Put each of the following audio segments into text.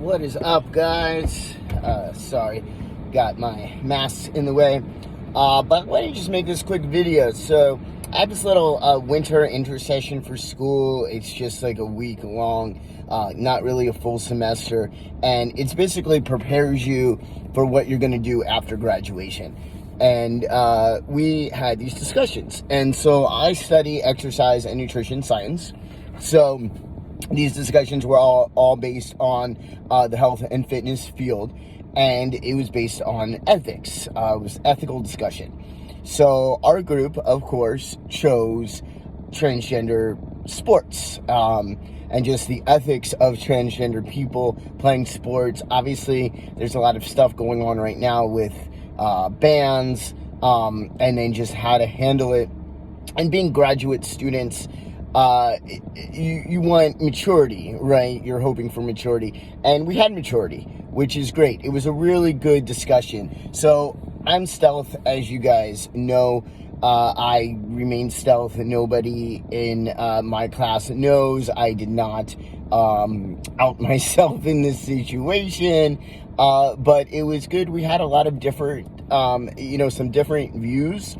What is up, guys? Sorry, got my mask in the way. But why don't you just make this quick video? So, I have this little winter intersession for school. It's just like a week long, not really a full semester. And it's basically prepares you for what you're going to do after graduation. And we had these discussions. And so, I study exercise and nutrition science. So, these discussions were all based on the health and fitness field, and it was based on ethics. It was ethical discussion. So our group, of course, chose transgender sports, and just the ethics of transgender people playing sports. Obviously, there's a lot of stuff going on right now with bans, and then just how to handle it. And being graduate students, you want maturity, right? You're hoping for maturity, and we had maturity, which is great. It was a really good discussion. So I'm stealth, as you guys know. I remain stealth. Nobody in my class knows. I did not out myself in this situation, but it was good. We had a lot of different, some different views.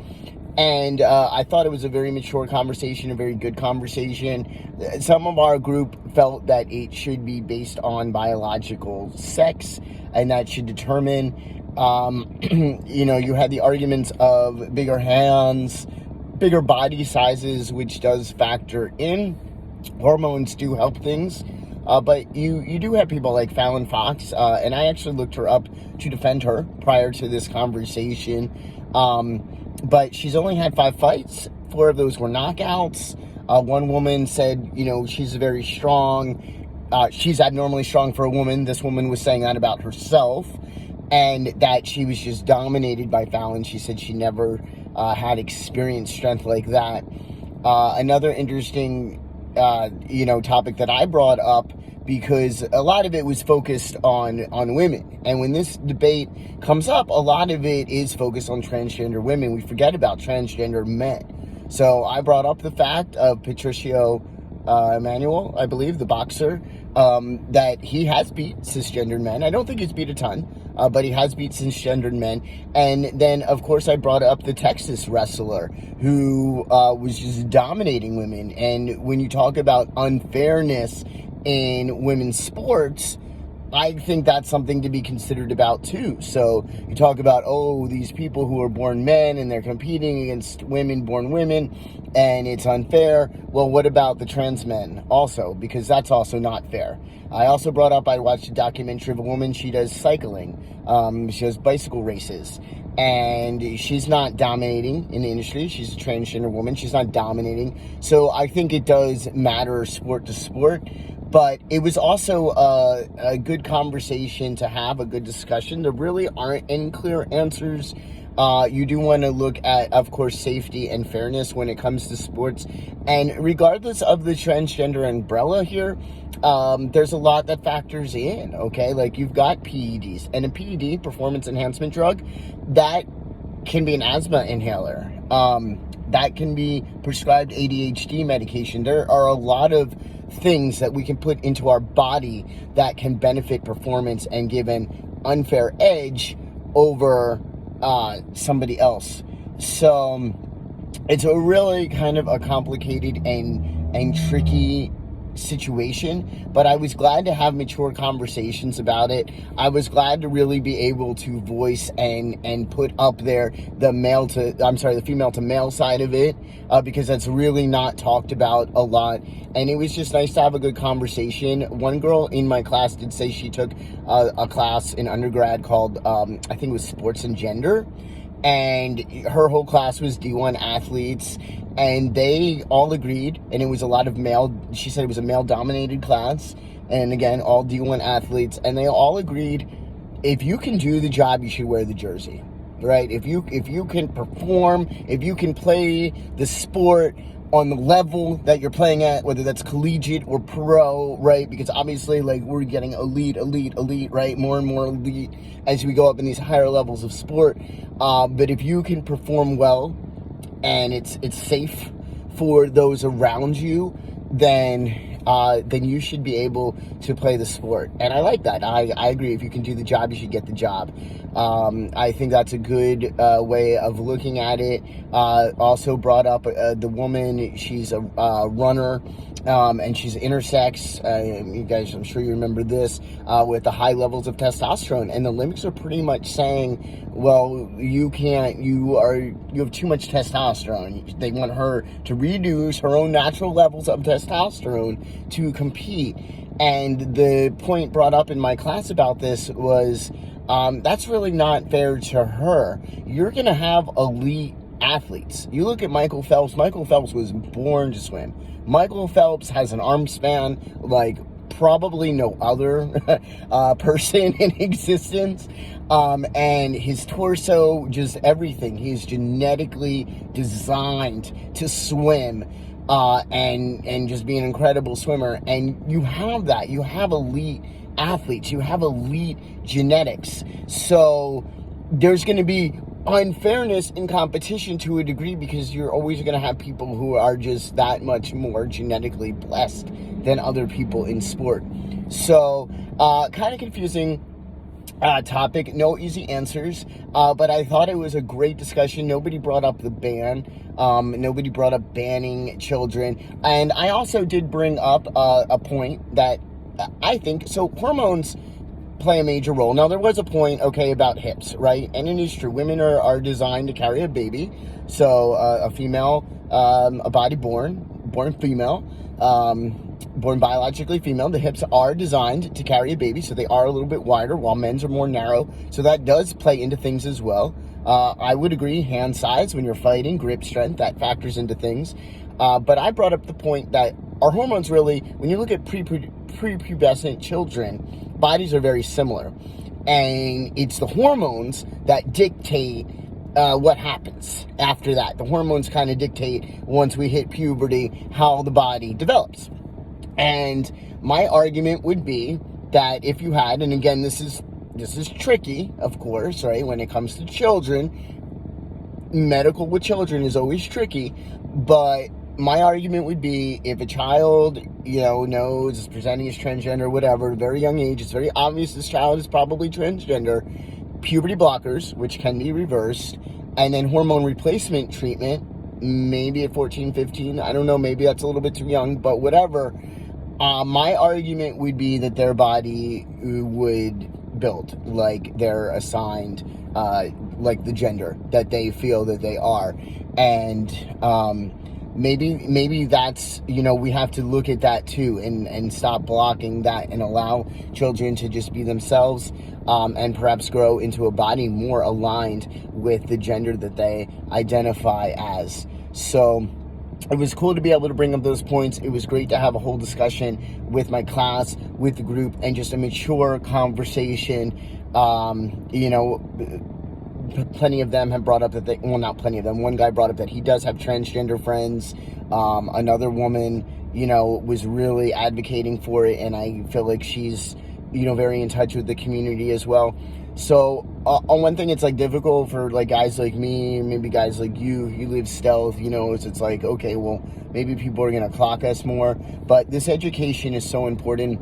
And I thought it was a very mature conversation, a very good conversation. Some of our group felt that it should be based on biological sex, and that should determine, you had the arguments of bigger hands, bigger body sizes, which does factor in. Hormones do help things. But you do have people like Fallon Fox, and I actually looked her up to defend her prior to this conversation. But she's only had 5 fights. 4 of those were knockouts. One woman said, she's very strong. She's abnormally strong for a woman. This woman was saying that about herself, and that she was just dominated by Fallon. She said she never had experienced strength like that. Another interesting, topic that I brought up, because a lot of it was focused on women. And when this debate comes up, a lot of it is focused on transgender women. We forget about transgender men. So I brought up the fact of Patricio Emanuel, I believe, the boxer, that he has beat cisgendered men. I don't think he's beat a ton, but he has beat cisgendered men. And then, of course, I brought up the Texas wrestler who was just dominating women. And when you talk about unfairness in women's sports, I think that's something to be considered about too. So you talk about, these people who are born men and they're competing against women born women, and it's unfair. Well, what about the trans men also? Because that's also not fair. I also brought up, I watched a documentary of a woman. She does cycling. She does bicycle races, and she's not dominating in the industry. She's a transgender woman. She's not dominating. So I think it does matter sport to sport. But it was also a good conversation to have, a good discussion. There really aren't any clear answers. You do want to look at, of course, safety and fairness when it comes to sports. And regardless of the transgender umbrella here, there's a lot that factors in, okay? Like, you've got PEDs. And a PED, performance enhancement drug, that can be an asthma inhaler. That can be prescribed ADHD medication. There are a lot of things that we can put into our body that can benefit performance and give an unfair edge over somebody else. So it's a really kind of a complicated and tricky situation, but I was glad to have mature conversations about it. I was glad to really be able to voice and put up there the female to male side of it, because that's really not talked about a lot. And it was just nice to have a good conversation. One girl in my class did say she took a class in undergrad called, I think it was Sports and Gender. And her whole class was D1 athletes, and they all agreed, and it was a lot of she said it was a male-dominated class, and again, all D1 athletes, and they all agreed, if you can do the job, you should wear the jersey, right? If you can perform, if you can play the sport on the level that you're playing at, whether that's collegiate or pro, right? Because obviously, like, we're getting elite, right? More and more elite as we go up in these higher levels of sport. But if you can perform well and it's safe for those around you, then then you should be able to play the sport. And I like that. I agree. If you can do the job, you should get the job. I think that's a good way of looking at it. Also brought up the woman. She's a runner, and she's intersex. You guys, I'm sure you remember this, with the high levels of testosterone. And the Olympics are pretty much saying, well, you have too much testosterone. They want her to reduce her own natural levels of testosterone to compete. And the point brought up in my class about this was, that's really not fair to her. You're going to have elite athletes. You look at Michael Phelps. Michael Phelps was born to swim. Michael Phelps has an arm span like probably no other person in existence. And his torso, just everything. He's genetically designed to swim. And just be an incredible swimmer. And you have that. You have elite athletes. You have elite genetics. So there's going to be unfairness in competition to a degree, because you're always going to have people who are just that much more genetically blessed than other people in sport. So kind of confusing topic, no easy answers, but I thought it was a great discussion. Nobody brought up the ban. Nobody brought up banning children. And I also did bring up a point that I think, so hormones play a major role. Now, there was a point, okay, about hips, right? And it is true. Women are designed to carry a baby. So a female, a body born female, born biologically female, the hips are designed to carry a baby, so they are a little bit wider, while men's are more narrow. So that does play into things as well. I would agree, hand size when you're fighting, grip strength, that factors into things. But I brought up the point that our hormones really, when you look at prepubescent children, bodies are very similar. And it's the hormones that dictate what happens after that. The hormones kind of dictate, once we hit puberty, how the body develops. And my argument would be that if you had, and again, this is tricky, of course, right? When it comes to children, medical with children is always tricky, but my argument would be, if a child, knows, is presenting as transgender, whatever, very young age, it's very obvious this child is probably transgender, puberty blockers, which can be reversed, and then hormone replacement treatment, maybe at 14, 15, I don't know, maybe that's a little bit too young, but whatever. My argument would be that their body would build like they're assigned, like the gender that they feel that they are. And maybe that's, we have to look at that too, and stop blocking that and allow children to just be themselves, and perhaps grow into a body more aligned with the gender that they identify as. So it was cool to be able to bring up those points. It was great to have a whole discussion with my class, with the group, and just a mature conversation. Plenty of them have brought up that not plenty of them. One guy brought up that he does have transgender friends. Another woman, was really advocating for it, and I feel like she's, very in touch with the community as well. So on one thing, it's like difficult for like guys like me, maybe guys like you live stealth, it's like, okay, well, maybe people are going to clock us more, but this education is so important.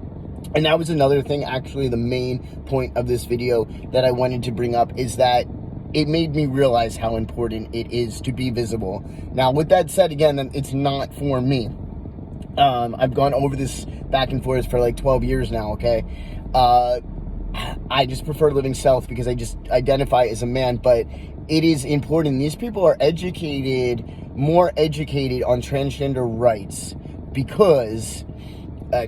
And that was another thing, actually, the main point of this video that I wanted to bring up, is that it made me realize how important it is to be visible. Now, with that said, again, it's not for me. I've gone over this back and forth for like 12 years now, okay? I just prefer living stealth because I just identify as a man, but it is important. These people are more educated on transgender rights because,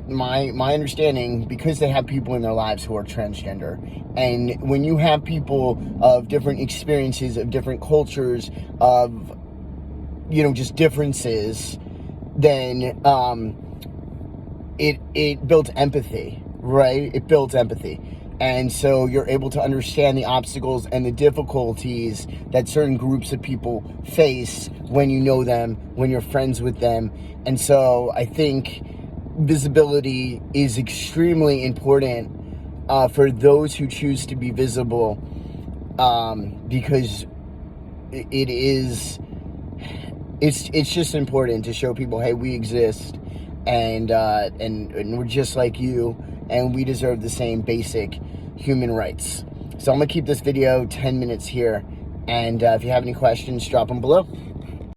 my understanding, because they have people in their lives who are transgender. And when you have people of different experiences, of different cultures, of, just differences, then it builds empathy, right? It builds empathy. And so you're able to understand the obstacles and the difficulties that certain groups of people face when you know them, when you're friends with them. And so I think visibility is extremely important for those who choose to be visible, because it's just important to show people, hey, we exist. and we're just like you, and we deserve the same basic human rights. So I'm gonna keep this video 10 minutes here, and if you have any questions, drop them below.